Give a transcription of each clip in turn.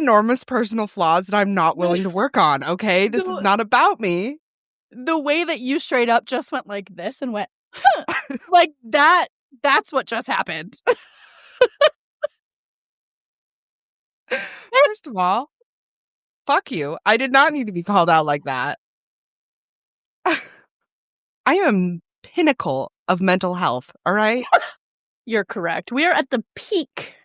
enormous personal flaws that I'm not willing to work on, okay? This is not about me. The way that you straight up just went like this and went, huh, like that's what just happened. First of all, fuck you. I did not need to be called out like that. I am pinnacle of mental health, all right? You're correct. We are at the peak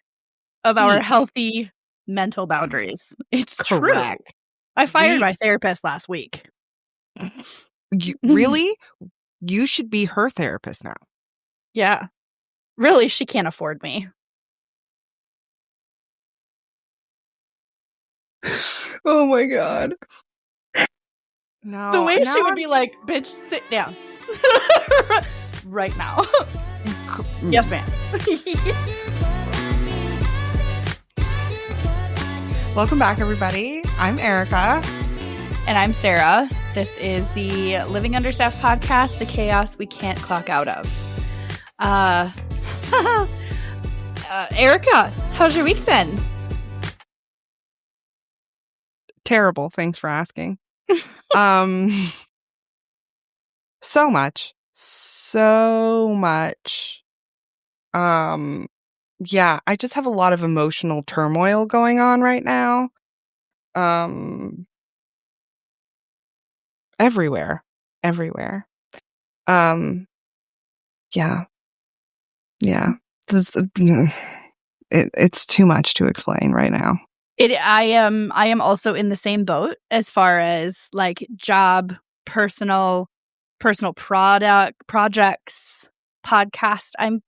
of our healthy mental boundaries. It's correct. True. I fired my therapist last week. Really? You should be her therapist now. Yeah. Really, she can't afford me. Oh my God. No. The way she would be like, bitch, sit down. Right now. Yes, ma'am. Welcome back, everybody. I'm Erika. And I'm Sarah. This is the Living Understaffed podcast, the chaos we can't clock out of. Erika, how's your week been? Terrible. Thanks for asking. So much. Yeah, I just have a lot of emotional turmoil going on right now. Everywhere. Yeah. It's too much to explain right now. I am also in the same boat as far as like job, personal projects, podcast.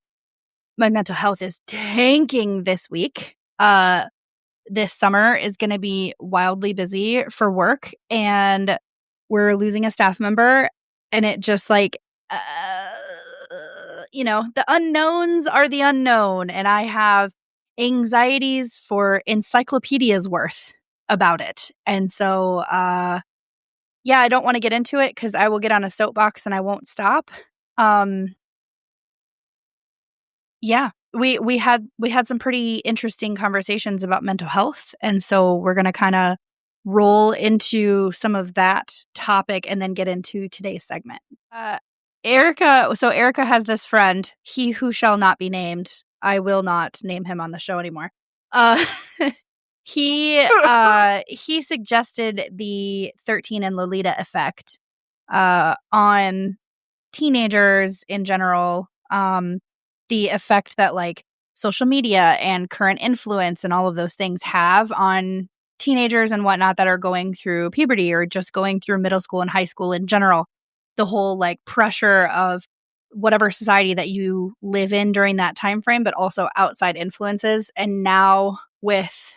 My mental health is tanking this week. This summer is going to be wildly busy for work, and we're losing a staff member, and it just like, the unknowns are the unknown, and I have anxieties for encyclopedia's worth about it. And so, I don't want to get into it because I will get on a soapbox and I won't stop. We had some pretty interesting conversations about mental health, and so we're going to kind of roll into some of that topic and then get into today's segment. Erika has this friend, he who shall not be named. I will not name him on the show anymore. He suggested the 13 and Lolita Effect on teenagers in general. The effect that like social media and current influence and all of those things have on teenagers and whatnot that are going through puberty or just going through middle school and high school in general. The whole like pressure of whatever society that you live in during that time frame, but also outside influences. And now with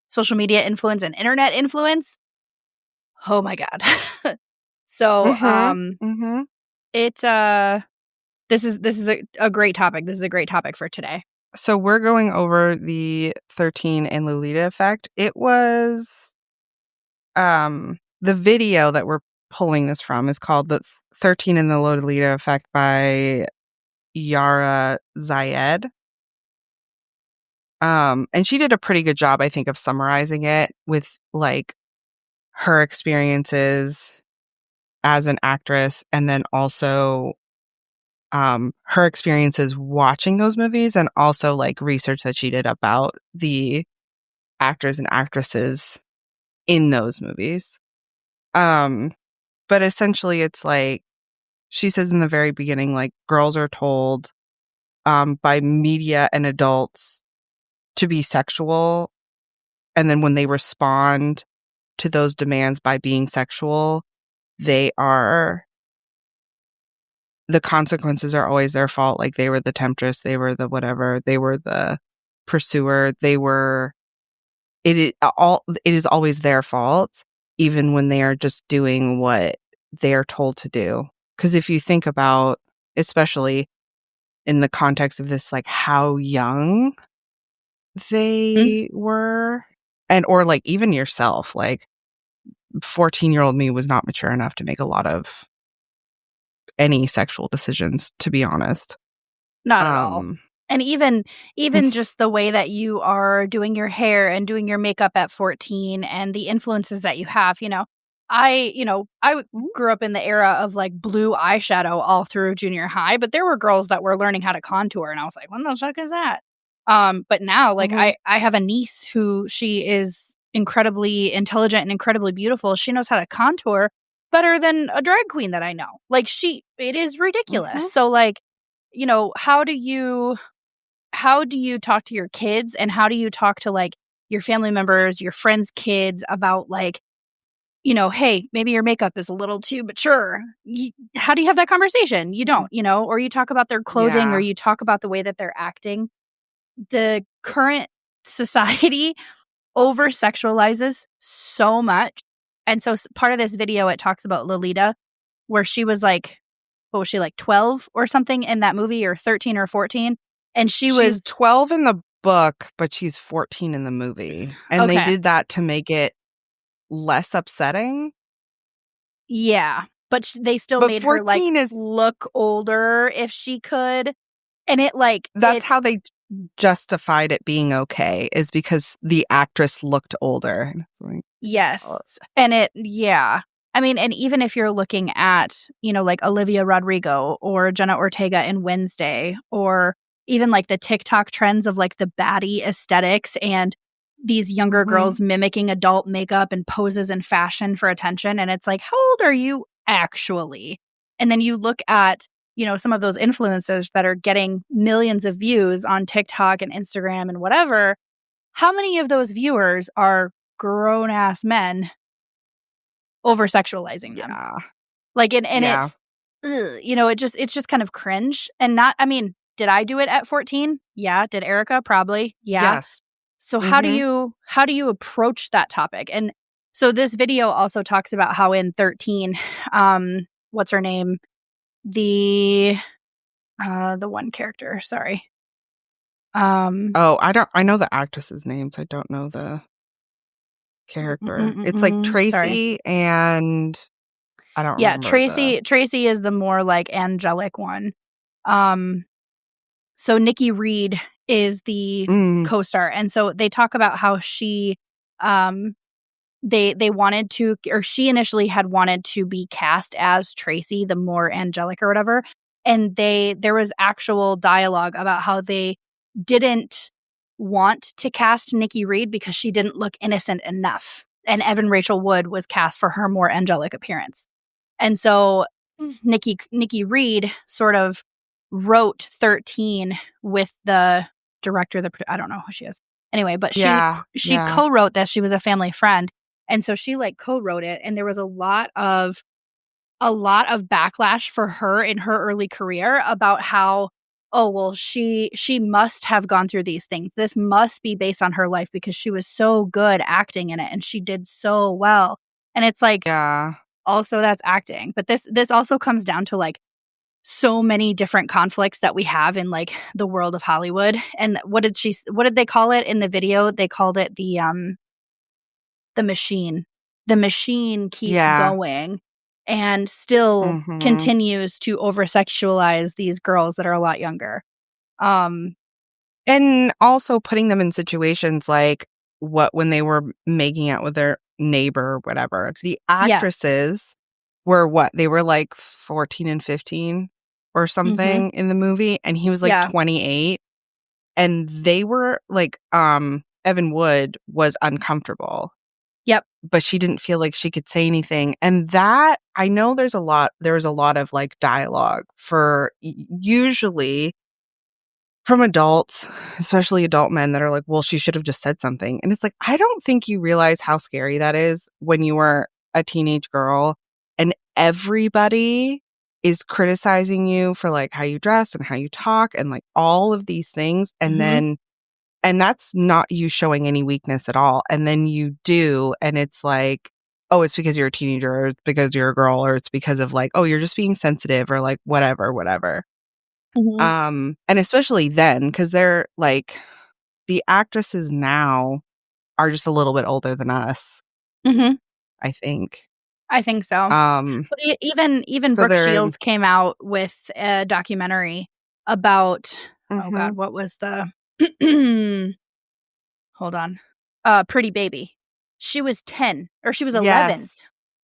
social media influence and internet influence, oh my God. So This is a great topic. This is a great topic for today. So we're going over the 13 and Lolita Effect. It was the video that we're pulling this from is called the 13 and the Lolita Effect by Yara Zayed. And she did a pretty good job, I think, of summarizing it with like her experiences as an actress and then also her experiences watching those movies and also like research that she did about the actors and actresses in those movies. But essentially it's like she says in the very beginning, like girls are told by media and adults to be sexual, and then when they respond to those demands by being sexual, the consequences are always their fault. Like they were the temptress, they were the whatever, they were the pursuer, it is always their fault, even when they are just doing what they're told to do. Because if you think about, especially in the context of this, like how young they were, and or like even yourself, like 14-year-old me was not mature enough to make a lot of any sexual decisions, to be honest. Not at all. And even just the way that you are doing your hair and doing your makeup at 14 and the influences that you have, I grew up in the era of like blue eyeshadow all through junior high, but there were girls that were learning how to contour and I was like, what the fuck is that? But now like Mhm. I have a niece who she is incredibly intelligent and incredibly beautiful. She knows how to contour better than a drag queen that I know. Like it is ridiculous. Mhm. So like, how do you talk to your kids and how do you talk to like your family members, your friends' kids about like, hey, maybe your makeup is a little too mature. How do you have that conversation? You Mhm. don't, or you talk about their clothing or Yeah. you talk about the way that they're acting. The current society over sexualizes so much. And so part of this video, it talks about Lolita, where she was like, what was she like 12 or something in that movie or 13 or 14? And she She's was 12 in the book, but she's 14 in the movie, and they okay. did that to make it less upsetting. Yeah, but they still But made her, like, 14 is look older if she could, and that's how they justified it being okay, is because the actress looked older. And it's like, yes, oh, and yeah. I mean, and even if you're looking at, like, Olivia Rodrigo or Jenna Ortega in Wednesday, or even, like, the TikTok trends of, like, the baddie aesthetics and these younger mhm. girls mimicking adult makeup and poses and fashion for attention, and it's like, "How old are you actually?" And then you look at, some of those influencers that are getting millions of views on TikTok and Instagram and whatever, how many of those viewers are grown ass men over sexualizing them? Yeah. Like, and Yeah. it's, ugh, it's just kind of cringe and not, I mean, did I do it at 14? Yeah. Did Erika? Probably. Yeah. Yes. So Mhm. how do you approach that topic? And so this video also talks about how in 13, what's her name? The the one character, sorry. Um Oh, I know the actress's names, I don't know the character. It's like sorry. Tracy and I don't Yeah, remember the Tracy is the more like angelic one. Um So Nikki Reed is the mm, co-star, and so they talk about how she, um, they wanted to, or she initially had wanted to be cast as Tracy, the more angelic or whatever, and there was actual dialogue about how they didn't want to cast Nikki Reed because she didn't look innocent enough, and Evan Rachel Wood was cast for her more angelic appearance. And so Nikki Reed sort of wrote 13 with the director, I don't know who she is. Anyway, but yeah, she yeah. co-wrote this. She was a family friend. And so she like co-wrote it and there was a lot of backlash for her in her early career about how, oh well, she must have gone through these things. This must be based on her life because she was so good acting in it and she did so well. And it's like, Yeah. also that's acting, but this also comes down to like so many different conflicts that we have in like the world of Hollywood. And what did they call it in the video? They called it the machine. The machine keeps Yeah. going and still Mhm. continues to over sexualize these girls that are a lot younger. um And also putting them in situations like what when they were making out with their neighbor or whatever. The yeah. actresses were what? They were like 14 and 15 or Mhm. something in the movie, and he was like Yeah. 28, and they were like, Evan Wood was uncomfortable, Yep. but she didn't feel like she could say anything. And that I know there's a lot of like dialogue for usually from adults, especially adult men that are like, well, she should have just said something. And it's like, I don't think you realize how scary that is when you were a teenage girl and everybody is criticizing you for like how you dress and how you talk and like all of these things. Mhm. And that's not you showing any weakness at all. And then you do. And it's like, oh, it's because you're a teenager or it's because you're a girl or it's because of like, oh, you're just being sensitive or like whatever, whatever. Mhm. And especially then, because they're like the actresses now are just a little bit older than us, Mhm. I think. I think so. Um, But even so Brooke they're Shields came out with a documentary about, Oh God, Mhm. what was the hold on. Pretty Baby. She was 10 or she was 11 Yes.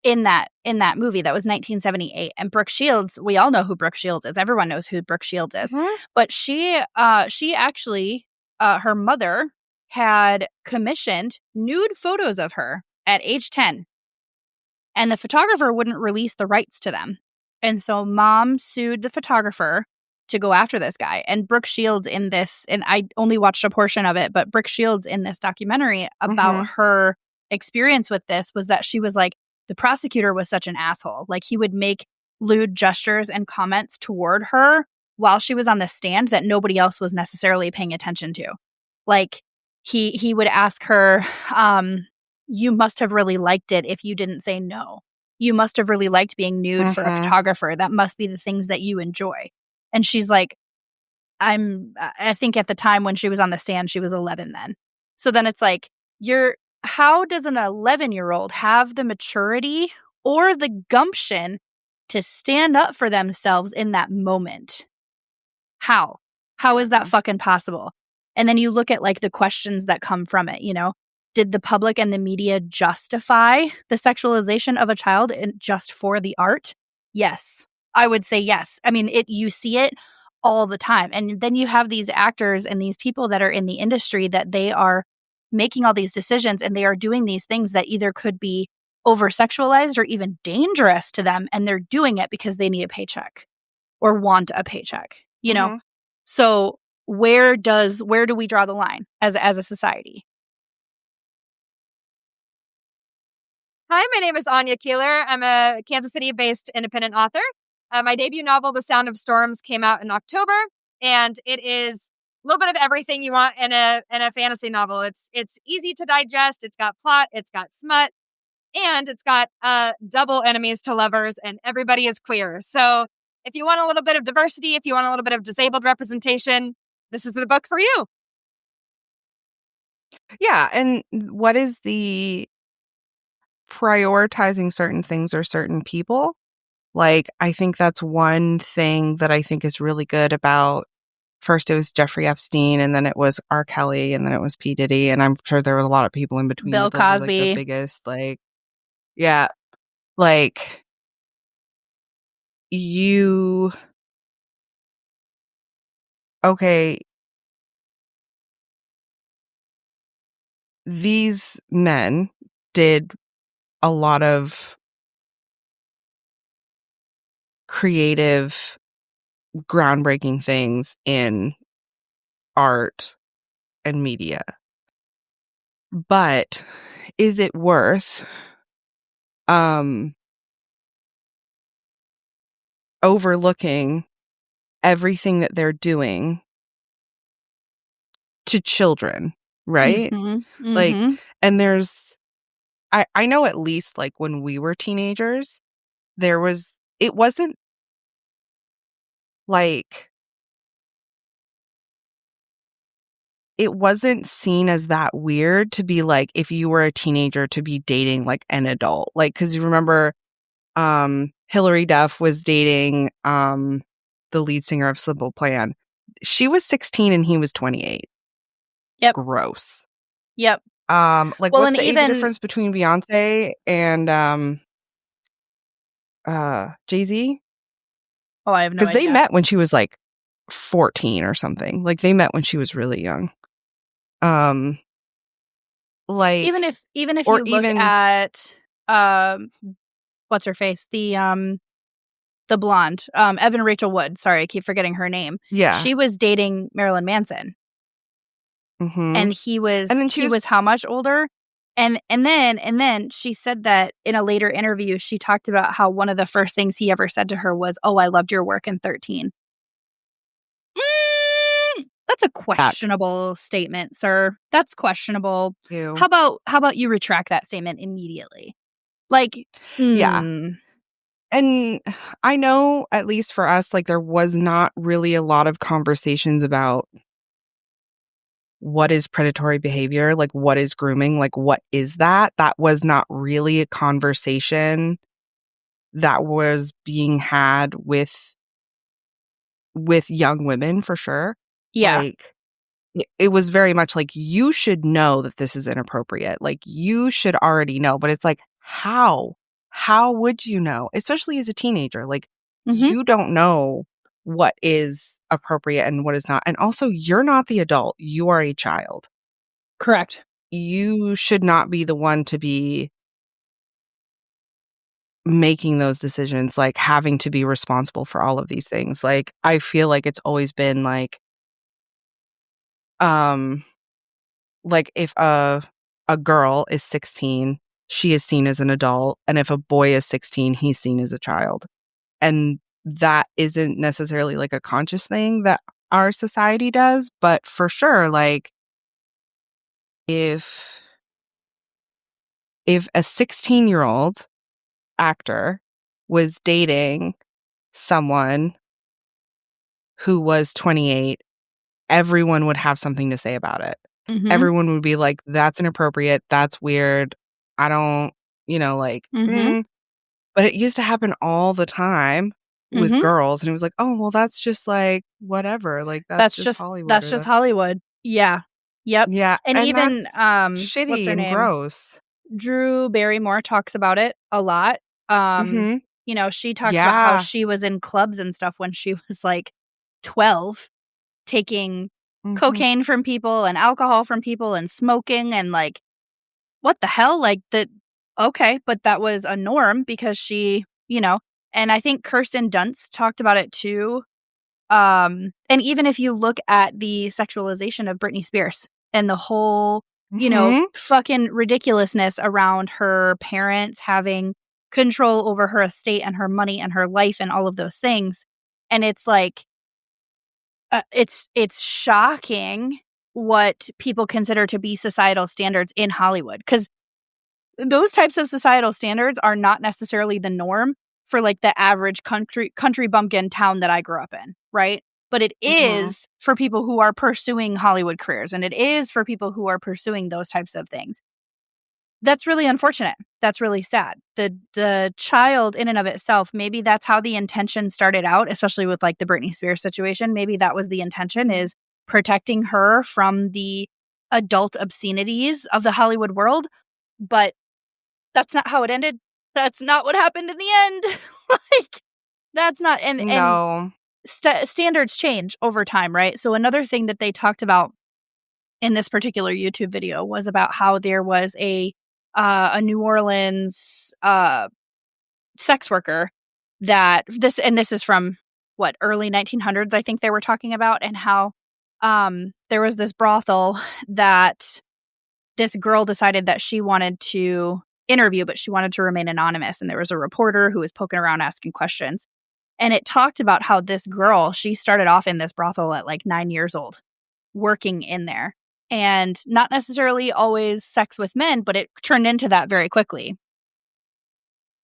in that movie. That was 1978. And Brooke Shields, we all know who Brooke Shields is. Everyone knows who Brooke Shields is. Mhm. But she actually her mother had commissioned nude photos of her at age 10, and the photographer wouldn't release the rights to them. And so mom sued the photographer to go after this guy. And Brooke Shields in this, and I only watched a portion of it, but Brooke Shields in this documentary about Mhm. her experience with this was that she was like, the prosecutor was such an asshole. Like, he would make lewd gestures and comments toward her while she was on the stand that nobody else was necessarily paying attention to. Like, he would ask her, you must have really liked it if you didn't say no. You must have really liked being nude for a Mhm. photographer. That must be the things that you enjoy. And she's like, I think at the time when she was on the stand, she was 11 then. So then it's like, how does an 11-year-old have the maturity or the gumption to stand up for themselves in that moment? How? How is that Yeah. fucking possible? And then you look at like the questions that come from it, Did the public and the media justify the sexualization of a child just for the art? Yes. I would say yes. I mean, you see it all the time. And then you have these actors and these people that are in the industry that they are making all these decisions and they are doing these things that either could be over sexualized or even dangerous to them. And they're doing it because they need a paycheck or want a paycheck. Mhm. So where do we draw the line as a society? Hi, my name is Anya Keeler. I'm a Kansas City-based independent author. My debut novel, The Sound of Storms, came out in October, and it is a little bit of everything you want in a fantasy novel. It's easy to digest. It's got plot. It's got smut, and it's got double enemies to lovers, and everybody is queer. So if you want a little bit of diversity, if you want a little bit of disabled representation, this is the book for you. Yeah, and what is the prioritizing certain things or certain people? Like, I think that's one thing that I think is really good about, first it was Jeffrey Epstein, and then it was R. Kelly, and then it was P. Diddy, and I'm sure there were a lot of people in between, Bill but those are like the Cosby. biggest, like, yeah, like you, okay, these men did a lot of creative, groundbreaking things in art and media. But is it worth overlooking everything that they're doing to children, right? Mhm. Like, Mhm. and I know at least like when we were teenagers, it wasn't like, it wasn't seen as that weird to be like, if you were a teenager to be dating like an adult, like, cause you remember, Hilary Duff was dating, the lead singer of Simple Plan. She was 16 and he was 28. Yep. Gross. Yep. Like, Well, what's and the age even difference between Beyonce and Jay-Z? oh, I have no Because they idea. met when she was like 14 or something. Like, they met when she was really young. Like, Even if or you look even, at what's her face? The blonde, Evan Rachel Wood. Sorry, I keep forgetting her name. yeah. She was dating Marilyn Manson, Mm-hmm. and he And was then she he was, was how much older? And then she said that in a later interview, she talked about how one of the first things he ever said to her was, "Oh, I loved your work in 13." That's a that questionable statement, sir. That's questionable. too. How about you retract that statement immediately? Like, Yeah. And I know, at least for us, like, there was not really a lot of conversations about what is predatory behavior, like, what is grooming, like, what is that? That was not really a conversation that was being had with young women, for sure. Yeah. Like, it was very much like, you should know that this is inappropriate. Like, you should already know. But it's like, how? How would you know? Especially as a teenager. Like, Mm-hmm. you don't know what is appropriate and what is not. And also, you're not the adult. You are a child. Correct. You should not be the one to be making those decisions, like, having to be responsible for all of these things. Like, I feel like it's always been um, like if a girl is 16, she is seen as an adult, and if a boy is 16, he's seen as a child. And that isn't necessarily like a conscious thing that our society does, but for sure, like, if a 16-year-old actor was dating someone who was 28, everyone would have something to say about it. Mm-hmm. Everyone would be like, that's inappropriate. That's weird. I don't, like, Mm-hmm. But it used to happen all the time with Mm-hmm. girls. And it was like, oh, well, that's just like whatever. Like, that's just Hollywood. That's just Hollywood. Yeah. Yep. Yeah. And even that's what's shitty her and name? gross. Drew Barrymore talks about it a lot. Mhm. She talks about how Yeah. she was in clubs and stuff when she was like 12, taking Mhm. cocaine from people and alcohol from people and smoking and like, what the hell? Like that. Okay. But that was a norm because she, and I think Kirsten Dunst talked about it too. And even if you look at the sexualization of Britney Spears and the whole, Mhm. fucking ridiculousness around her parents having control over her estate and her money and her life and all of those things. And it's like, it's shocking what people consider to be societal standards in Hollywood, because those types of societal standards are not necessarily the norm for like the average country bumpkin town that I grew up in, right? But it is for people who are pursuing Hollywood careers, and it is for people who are pursuing those types of things. That's really unfortunate. That's really sad. The child in and of itself, maybe that's how the intention started out, especially with like the Britney Spears situation. Maybe that was the intention, is protecting her from the adult obscenities of the Hollywood world. But that's not how it ended. That's not what happened in the end. Like, that's not, and No. standards change over time, right? So another thing that they talked about in this particular YouTube video was about how there was a New Orleans sex worker that this is from what, early 1900s, I think they were talking about, and how there was this brothel that this girl decided that she wanted to interview, but she wanted to remain anonymous. And there was a reporter who was poking around asking questions. And it talked about how this girl, she started off in this brothel at like 9 years old, working in there. And not necessarily always sex with men, but it turned into that very quickly.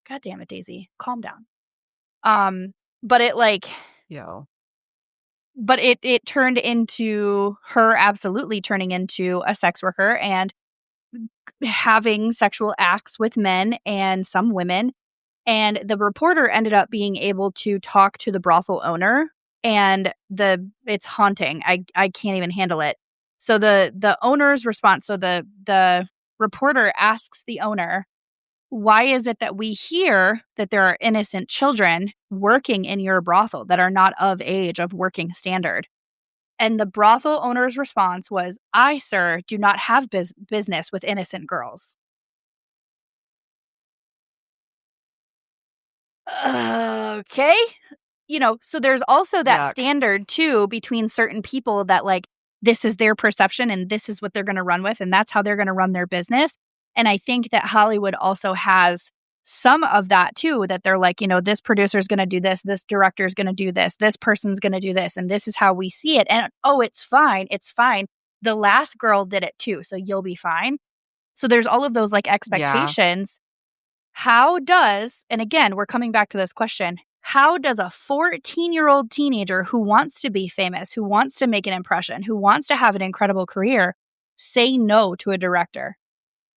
God damn it, Daisy. Calm down. But it like... Yo. But it turned into her absolutely turning into a sex worker and having sexual acts with men and some women. And the reporter ended up being able to talk to the brothel owner, and it's haunting. I can't even handle it. So the owner's response, so the reporter asks the owner, why is it that we hear that there are innocent children working in your brothel that are not of age, of working standard? And the brothel owner's response was, I, sir, do not have business with innocent girls. Okay. So there's also that Yuck. standard too between certain people that like, this is their perception and this is what they're going to run with, and that's how they're going to run their business. And I think that Hollywood also has some of that too, that they're like, this producer's going to do this director's going to do this person's going to do this, and this is how we see it. And it's fine. The last girl did it too, so you'll be fine. So there's all of those like expectations. How does, and again, we're coming back to this question, how does a 14-year-old teenager who wants to be famous, who wants to make an impression, who wants to have an incredible career, say no to a director?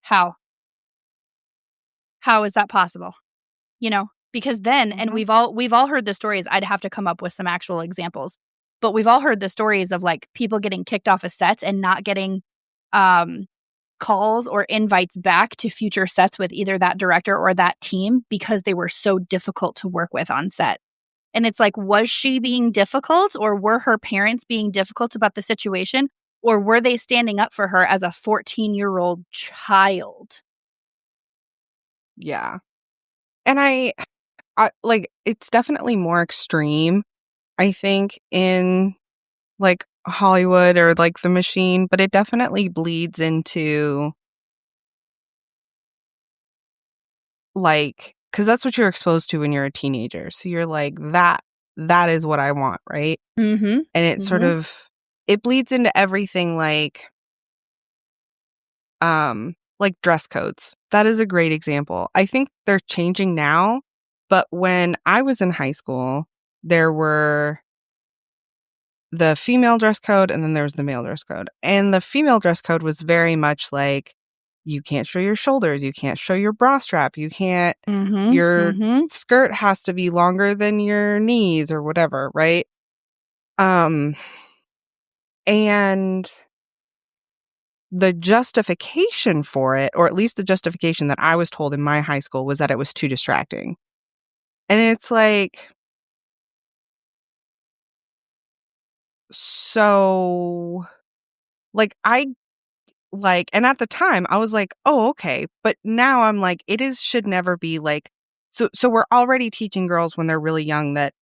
How? How is that possible? Because then, and we've all heard the stories, I'd have to come up with some actual examples. but we've all heard the stories of like people getting kicked off of sets and not getting calls or invites back to future sets with either that director or that team because they were so difficult to work with on set. And it's like, was she being difficult, or were her parents being difficult about the situation, or were they standing up for her as a 14-year-old child? Yeah. And I like, it's definitely more extreme, I think, in like Hollywood or like The Machine, but it definitely bleeds into like, because that's what you're exposed to when you're a teenager. So you're like, that is what I want, right? Mm-hmm. And it sort of, it bleeds into everything, like dress codes. That is a great example. I think they're changing now, but when I was in high school, there were the female dress code and then there was the male dress code. And the female dress code was very much like, you can't show your shoulders, you can't show your bra strap, you can't, your skirt has to be longer than your knees or whatever, right? And the justification for it, or at least the justification that I was told in my high school, was that it was too distracting. And it's like, so like and at the time I was like, oh, okay. But now I'm like, should never be like, so we're already teaching girls when they're really young that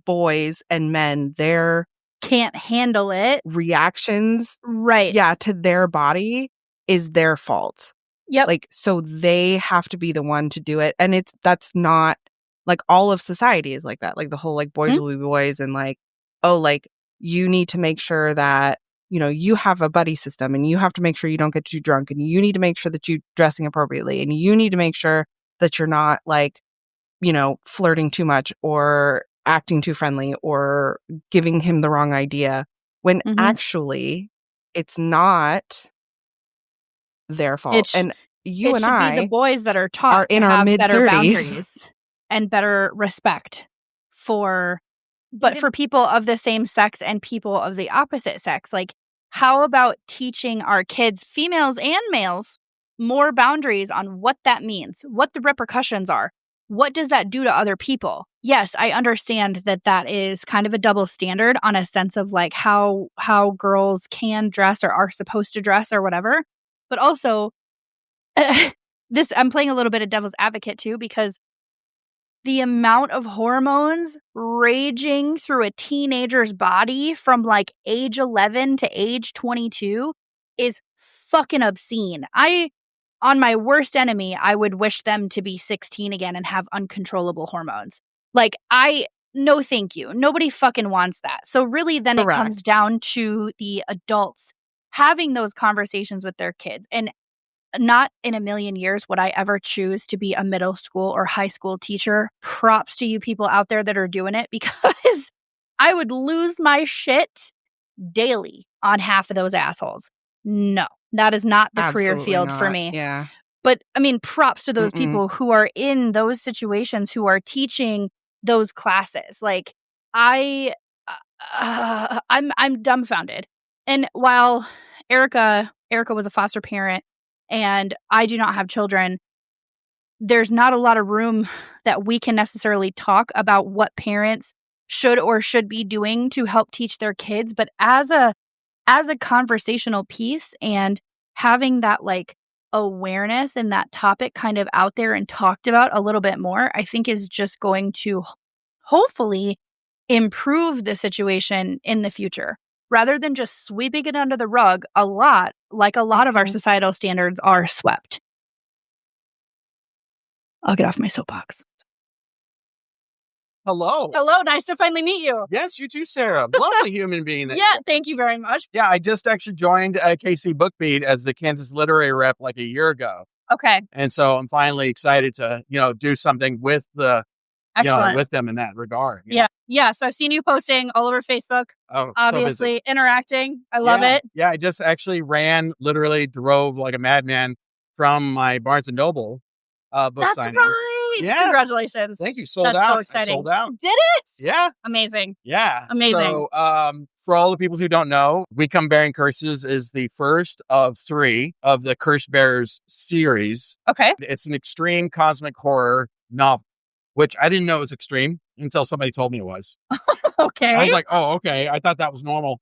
boys and men, their can't handle it. Reactions, right? Yeah, to their body is their fault. Yep. Like, so they have to be the one to do it. And that's not like, all of society is like that. Like the whole like boys will be boys, and like, oh, like you need to make sure that, you know, you have a buddy system, and you have to make sure you don't get too drunk, and you need to make sure that you're dressing appropriately, and you need to make sure that you're not like, you know, flirting too much or acting too friendly or giving him the wrong idea, when actually it's not their fault. And you and I be the boys that are taught are in to our have better mid-30s. boundaries and better respect for people of the same sex and people of the opposite sex. Like, how about teaching our kids, females and males, more boundaries on what that means, what the repercussions are? What does that do to other people? Yes, I understand that is kind of a double standard on a sense of like how girls can dress or are supposed to dress or whatever. But also, I'm playing a little bit of devil's advocate too, because the amount of hormones raging through a teenager's body from like age 11 to age 22 is fucking obscene. On my worst enemy, I would wish them to be 16 again and have uncontrollable hormones. Like, no thank you. Nobody fucking wants that. So really then Correct. It comes down to the adults having those conversations with their kids. And not in a million years would I ever choose to be a middle school or high school teacher. Props to you people out there that are doing it, because I would lose my shit daily on half of those assholes. No, that is not the career field for me. Yeah. But I mean, props to those people who are in those situations, who are teaching those classes. Like, I'm dumbfounded. And while Erika was a foster parent, and I do not have children, there's not a lot of room that we can necessarily talk about what parents should or should be doing to help teach their kids. But as a conversational piece, and having that like awareness and that topic kind of out there and talked about a little bit more, I think is just going to hopefully improve the situation in the future, rather than just sweeping it under the rug a lot of our societal standards are swept. I'll get off my soapbox. Hello. Hello, nice to finally meet you. Yes, you too, Sarah. Lovely human being. Yeah, thank you very much. Yeah, I just actually joined KC Book Beat as the Kansas Literary Rep like a year ago. Okay. And so I'm finally excited to, do something with with them in that regard. Yeah. Yeah. So I've seen you posting all over Facebook. Oh, obviously interacting. I love it. Yeah, I just actually drove like a madman from my Barnes & Noble book That's signing. Right. Sweet. Yeah. Congratulations. Thank you. Sold That's out. so exciting. I sold out. Did it? Yeah. Amazing. Yeah. Amazing. So, for all the people who don't know, We Come Bearing Curses is the first of 3 of the Curse Bearers series. Okay. It's an extreme cosmic horror novel, which I didn't know was extreme until somebody told me it was. Okay. I was like, oh, okay. I thought that was normal.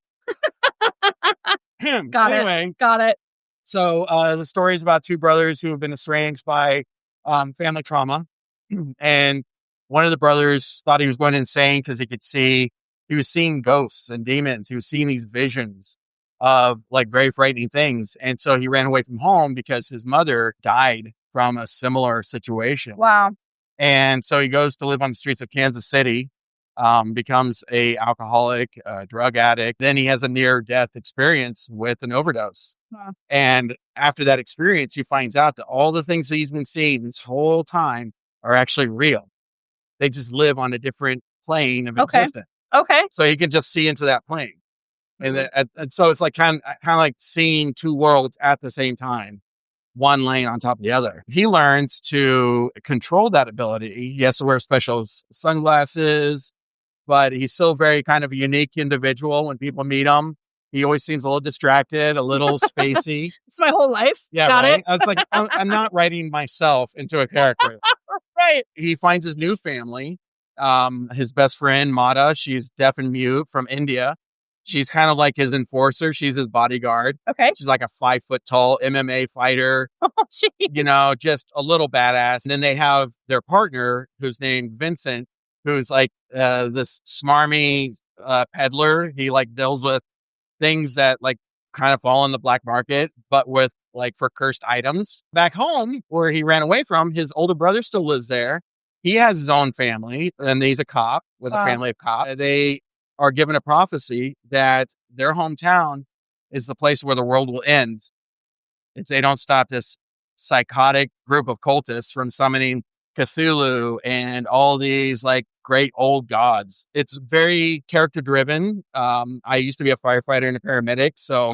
Got it. So the story is about 2 brothers who have been estranged by family trauma. And one of the brothers thought he was going insane because he was seeing ghosts and demons. He was seeing these visions of like very frightening things. And so he ran away from home because his mother died from a similar situation. Wow. And so he goes to live on the streets of Kansas City, becomes a alcoholic, drug addict. Then he has a near-death experience with an overdose. Wow. And after that experience, he finds out that all the things that he's been seeing this whole time are actually real. They just live on a different plane of existence. Okay. So he can just see into that plane. And so it's like kind of like seeing 2 worlds at the same time, one laying on top of the other. He learns to control that ability. He has to wear special sunglasses, but he's still very kind of a unique individual. When people meet him, he always seems a little distracted, a little spacey. It's my whole life. Yeah, Got right? it. It's like, I'm not writing myself into a character. Right. He finds his new family. His best friend, Mata, she's deaf and mute from India. She's kind of like his enforcer. She's his bodyguard. Okay. She's like a 5 foot tall MMA fighter, Oh, geez. Just a little badass. And then they have their partner who's named Vincent, who's like this smarmy peddler. He like deals with things that like kind of fall in the black market, but with like for cursed items. Back home where he ran away from, his older brother still lives there. He has his own family, and he's a cop with a family of cops. They are given a prophecy that their hometown is the place where the world will end if they don't stop this psychotic group of cultists from summoning Cthulhu and all these like great old gods. It's very character driven. I used to be a firefighter and a paramedic, so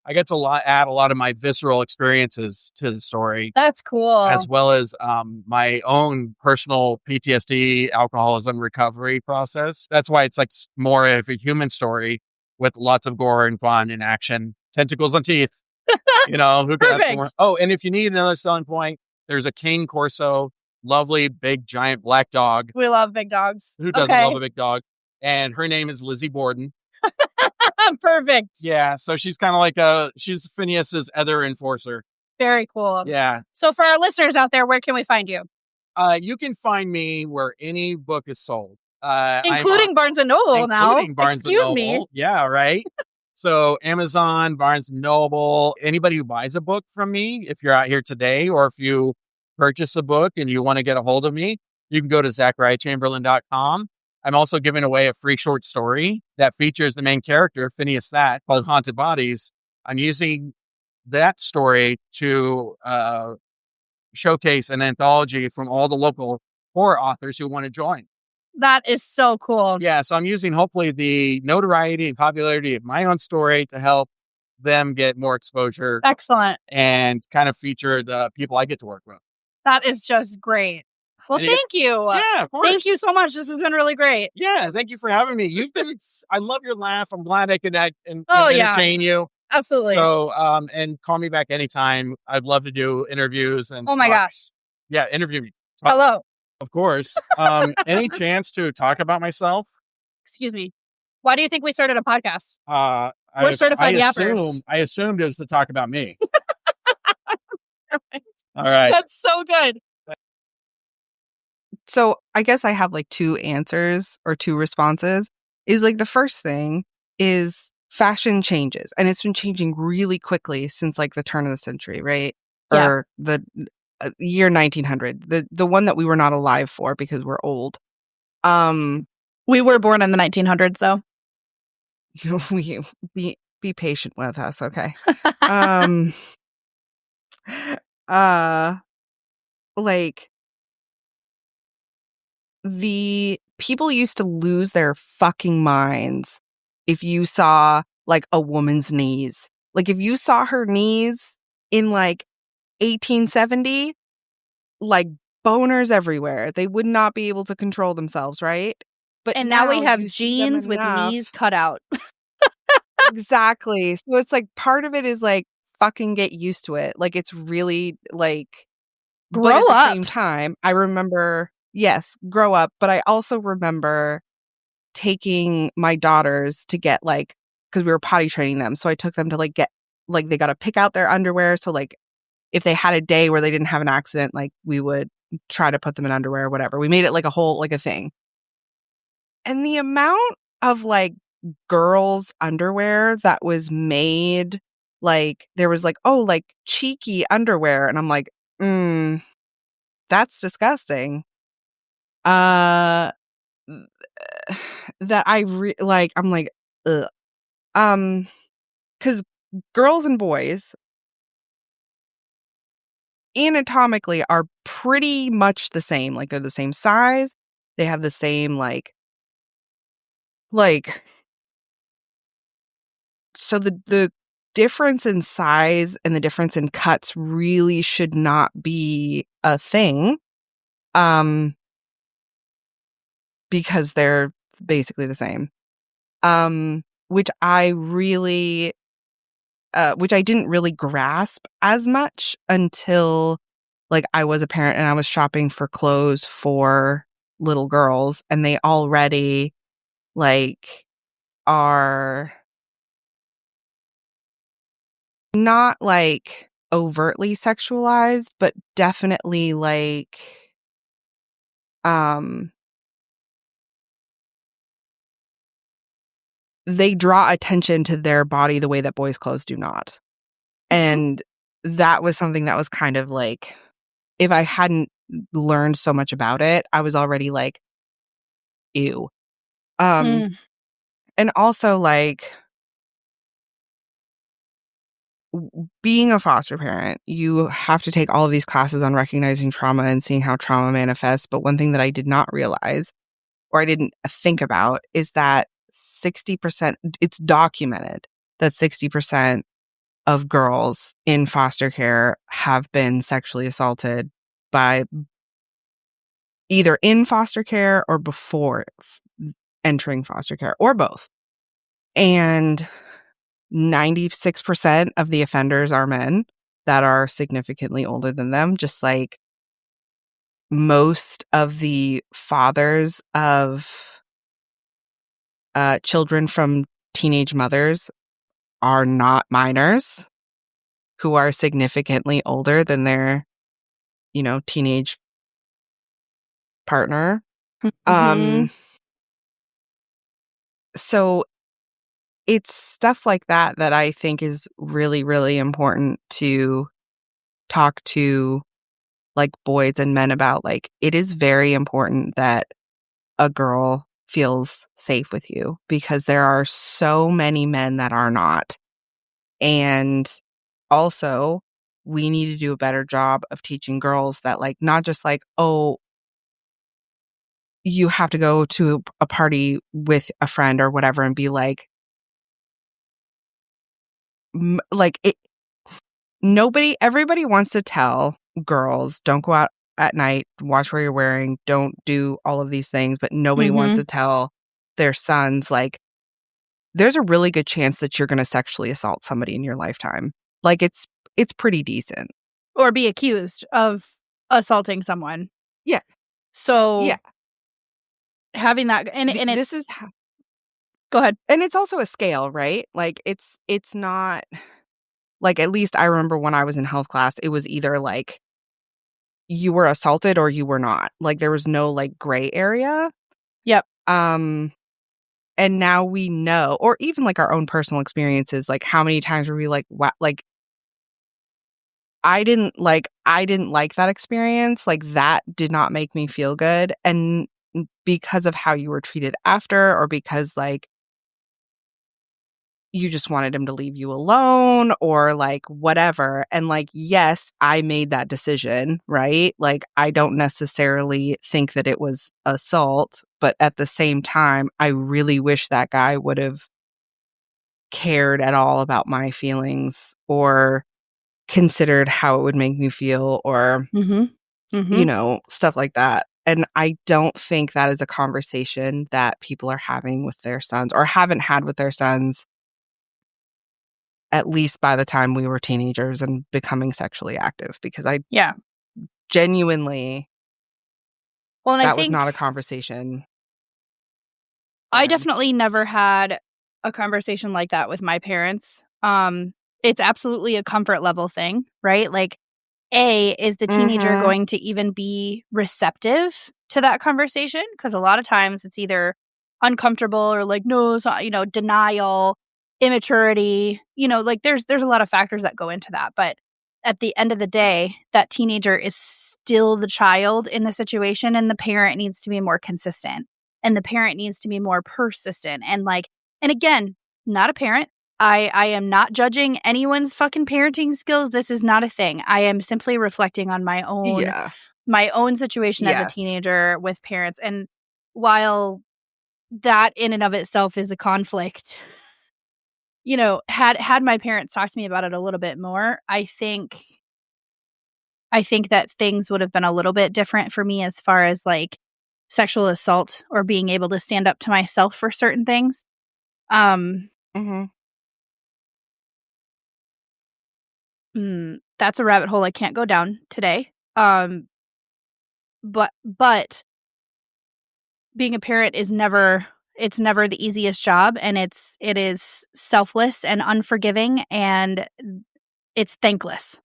I get to add a lot of my visceral experiences to the story. That's cool. As well as my own personal PTSD, alcoholism recovery process. That's why it's like more of a human story with lots of gore and fun and action, tentacles and teeth. Who can ask more? Oh, and if you need another selling point, there's a Cane Corso, lovely, big, giant black dog. We love big dogs. Who doesn't love a big dog? And her name is Lizzie Borden. Perfect. Yeah, so she's kind of like she's Phineas's other enforcer. Very cool. Yeah. So for our listeners out there, where can we find you? You can find me where any book is sold. Including Barnes & Noble now. Including Barnes & Noble. Me. Yeah, right? So Amazon, Barnes & Noble, anybody who buys a book from me, if you're out here today, or if you purchase a book and you want to get a hold of me, you can go to ZachariahChamberlain.com. I'm also giving away a free short story that features the main character, Phineas That, called Haunted Bodies. I'm using that story to showcase an anthology from all the local horror authors who want to join. That is so cool. Yeah, so I'm using hopefully the notoriety and popularity of my own story to help them get more exposure. Excellent. And kind of feature the people I get to work with. That is just great. Well, thank you. Yeah, of course. Thank you so much. This has been really great. Yeah, thank you for having me. I love your laugh. I'm glad I could entertain you. Absolutely. So, and call me back anytime. I'd love to do interviews. And oh my gosh. Yeah, interview me. Hello. Of course. Any chance to talk about myself? Excuse me. Why do you think we started a podcast? We're certified yappers. I assumed it was to talk about me. All right. That's so good. So I guess I have like 2 answers or 2 responses. Is like the first thing is fashion changes, and it's been changing really quickly since like the turn of the century, right? Yeah. Or the year 1900, the one that we were not alive for because we're old. We were born in the 1900s, though. Be patient with us, okay? Like the people used to lose their fucking minds if you saw like a woman's knees. Like if you saw her knees in like 1870, like boners everywhere. They would not be able to control themselves, right? But And now we have you see them jeans with enough. knees cut out. Exactly. So it's like part of it is like fucking get used to it. Like it's really like but Grow at the up. same time, I remember grow up, but I also remember taking my daughters to get like because we were potty training them. So I took them to like get like they got to pick out their underwear. So like if they had a day where they didn't have an accident, like we would try to put them in underwear or whatever. We made it like a whole like a thing. And the amount of like girls' underwear that was made, like there was like, oh, like cheeky underwear. And I'm like, that's disgusting. That like, I'm like, ugh. Because girls and boys anatomically are pretty much the same. Like they're the same size. They have the same like so the difference in size and the difference in cuts really should not be a thing. Because they're basically the same. Which I really which I didn't really grasp as much until like I was a parent and I was shopping for clothes for little girls and they already like are not like overtly sexualized, but definitely like they draw attention to their body the way that boys' clothes do not. And that was something that was kind of like, if I hadn't learned so much about it, I was already like, ew. And also like being a foster parent, you have to take all of these classes on recognizing trauma and seeing how trauma manifests. But one thing that I did not realize or I didn't think about is that 60%, it's documented that 60% of girls in foster care have been sexually assaulted by either in foster care or before entering foster care or both. And 96% of the offenders are men that are significantly older than them, just like most of the fathers of children from teenage mothers are not minors who are significantly older than their, teenage partner. So it's stuff like that that I think is really, really important to talk to like boys and men about. Like it is very important that a girl feels safe with you because there are so many men that are not. And also we need to do a better job of teaching girls that like not just like, oh, you have to go to a party with a friend or whatever and be like it. Everybody wants to tell girls, don't go out at night, watch where you're wearing, don't do all of these things, but nobody wants to tell their sons, like, there's a really good chance that you're going to sexually assault somebody in your lifetime. Like, it's pretty decent. Or be accused of assaulting someone. Yeah. So, yeah. Having that, and this is go ahead. And it's also a scale, right? Like, it's not, like, at least I remember when I was in health class, it was either, like, you were assaulted or you were not. Like, there was no, like, gray area. Yep. And now we know, or even, like, our own personal experiences, like, how many times were we like, wow, like, I didn't like that experience. Like, that did not make me feel good. And because of how you were treated after, or because, like, you just wanted him to leave you alone or like whatever. And like, yes, I made that decision, right? Like, I don't necessarily think that it was assault, but at the same time, I really wish that guy would have cared at all about my feelings or considered how it would make me feel or you know, stuff like that. And I don't think that is a conversation that people are having with their sons or haven't had with their sons, at least by the time we were teenagers and becoming sexually active, because I genuinely, and that I was think not a conversation. I definitely never had a conversation like that with my parents. It's absolutely a comfort level thing, right? Like, is the teenager going to even be receptive to that conversation? Because a lot of times it's either uncomfortable or like, no, it's not, you know, denial, immaturity, you know, like there's a lot of factors that go into that. But at the end of the day, that teenager is still the child in the situation, and the parent needs to be more consistent, and the parent needs to be more persistent. And like, and again, not a parent. I am not judging anyone's fucking parenting skills. This is not a thing. I am simply reflecting on my own situation as a teenager with parents. And while that in and of itself is a conflict, you know, had my parents talked to me about it a little bit more, I think that things would have been a little bit different for me as far as like sexual assault or being able to stand up to myself for certain things. That's a rabbit hole I can't go down today. But being a parent is never the easiest job, and it is selfless and unforgiving, and it's thankless.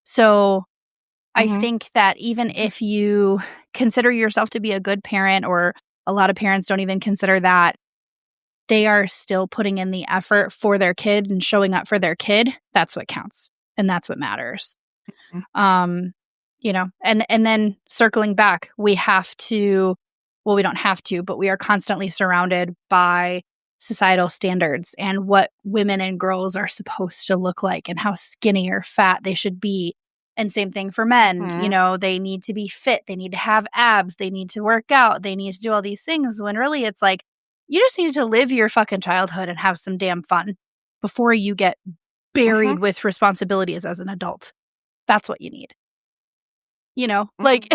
So I think that even if you consider yourself to be a good parent, or a lot of parents don't even consider that, they are still putting in the effort for their kid and showing up for their kid. That's what counts. And that's what matters. You know, and then circling back, we have to, well, we don't have to, but we are constantly surrounded by societal standards and what women and girls are supposed to look like and how skinny or fat they should be. And same thing for men. You know, they need to be fit. They need to have abs. They need to work out. They need to do all these things, when really it's like, you just need to live your fucking childhood and have some damn fun before you get buried with responsibilities as an adult. That's what you need. You know, like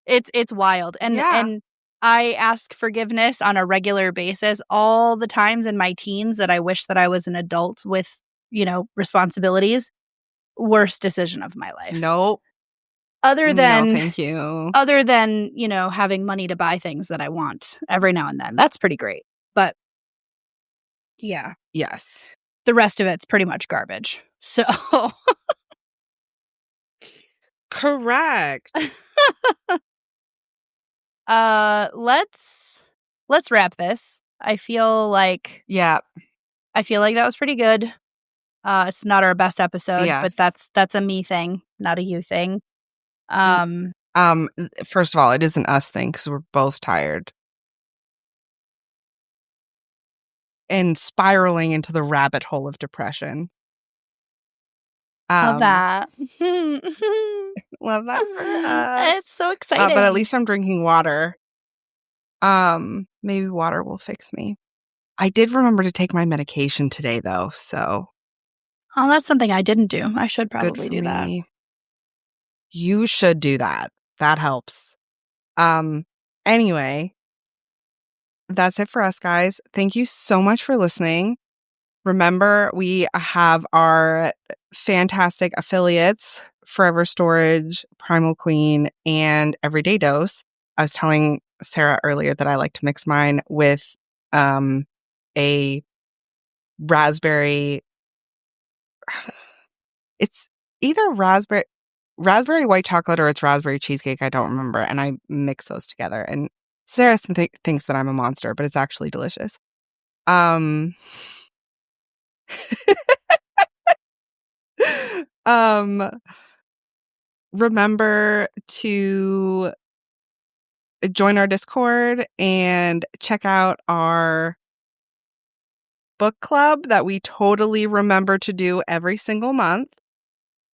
it's wild. And I ask forgiveness on a regular basis all the times in my teens that I wish that I was an adult with, you know, responsibilities. Worst decision of my life. Nope. Other than, no, thank you. Other than, you know, having money to buy things that I want every now and then. That's pretty great. But yeah. Yes. The rest of it's pretty much garbage. So correct. Let's wrap this. I feel like that was pretty good. It's not our best episode, but that's a me thing, not a you thing. First of all, it is an us thing because we're both tired and spiraling into the rabbit hole of depression. Love that. Love that for us. It's so exciting. But at least I'm drinking water. Maybe water will fix me. I did remember to take my medication today, though, so. Oh, that's something I didn't do. I should probably do that. You should do that. That helps. Anyway, that's it for us, guys. Thank you so much for listening. Remember, we have our fantastic affiliates, Forever Storage, Primal Queen, and Everyday Dose. I was telling Sarah earlier that I like to mix mine with a raspberry. It's either raspberry white chocolate or it's raspberry cheesecake. I don't remember. And I mix those together. And Sarah thinks that I'm a monster, but it's actually delicious. Remember to join our Discord and check out our book club that we totally remember to do every single month.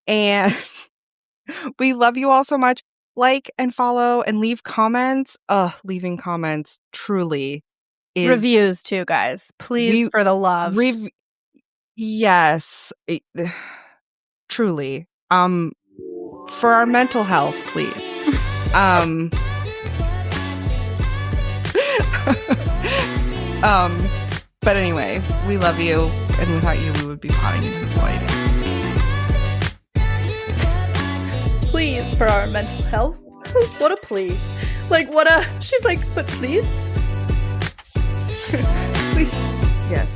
And we love you all so much. Like and follow and leave comments. Leaving comments truly is... Reviews too, guys. Please, for the love. Yes. Truly. for our mental health, please. But anyway, we love you, and without you, we would be potting into the void. Please, for our mental health. What a plea. Like, she's like, but please? Please. Yes.